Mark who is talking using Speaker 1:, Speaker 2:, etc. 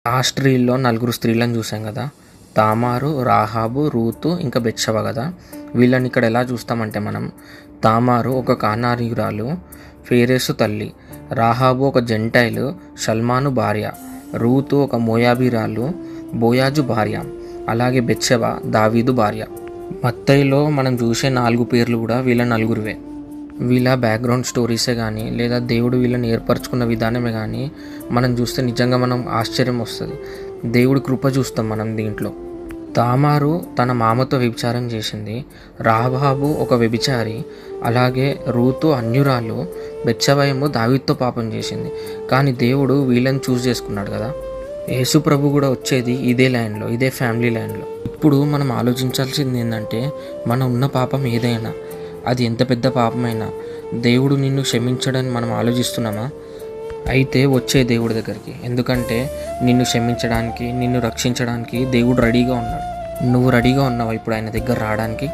Speaker 1: ఆ స్త్రీల్లో నలుగురు స్త్రీలను చూసాం కదా, తామారు, రాహాబు, రూతు ఇంకా బెత్షెబ కదా. వీళ్ళని ఇక్కడ ఎలా చూస్తామంటే మనం, తామారు ఒక కానానీయురాలు, ఫేరెసు తల్లి, రాహాబు ఒక జెంటైలు, షల్మాను భార్య, రూతు ఒక మోయాబీరాలు, బోయాజు భార్య, అలాగే బెత్షెబ దావీదు భార్య. మత్తయిలో మనం చూసే 4 పేర్లు కూడా వీళ్ళ నలుగురివే. వీళ్ళ బ్యాక్గ్రౌండ్ స్టోరీసే కానీ లేదా దేవుడు వీళ్ళని ఏర్పరచుకున్న విధానమే కానీ మనం చూస్తే నిజంగా మనం ఆశ్చర్యం వస్తుంది. దేవుడి కృప చూస్తాం మనం దీంట్లో. తామారు తన మామతో వ్యభిచారం చేసింది, రాహాబు ఒక వ్యభిచారి, అలాగే రూతు అన్యురాలు, బెత్షెబ దావీదుతో పాపం చేసింది. కానీ దేవుడు వీళ్ళని చూస్ చేసుకున్నాడు కదా. యేసు ప్రభు కూడా వచ్చేది ఇదే ల్యాండ్లో, ఇదే ఫ్యామిలీ ల్యాండ్లో. ఇప్పుడు మనం ఆలోచించాల్సింది ఏంటంటే, మనం ఉన్న పాపం ఏదైనా, అది ఎంత పెద్ద పాపమైనా దేవుడు నిన్ను క్షమించడని మనం ఆలోచిస్తున్నామా? అయితే వచ్చే దేవుడి దగ్గరికి, ఎందుకంటే నిన్ను క్షమించడానికి, నిన్ను రక్షించడానికి దేవుడు రెడీగా ఉన్నాడు. నువ్వు రెడీగా ఉన్నావా ఇప్పుడు ఆయన దగ్గర రావడానికి?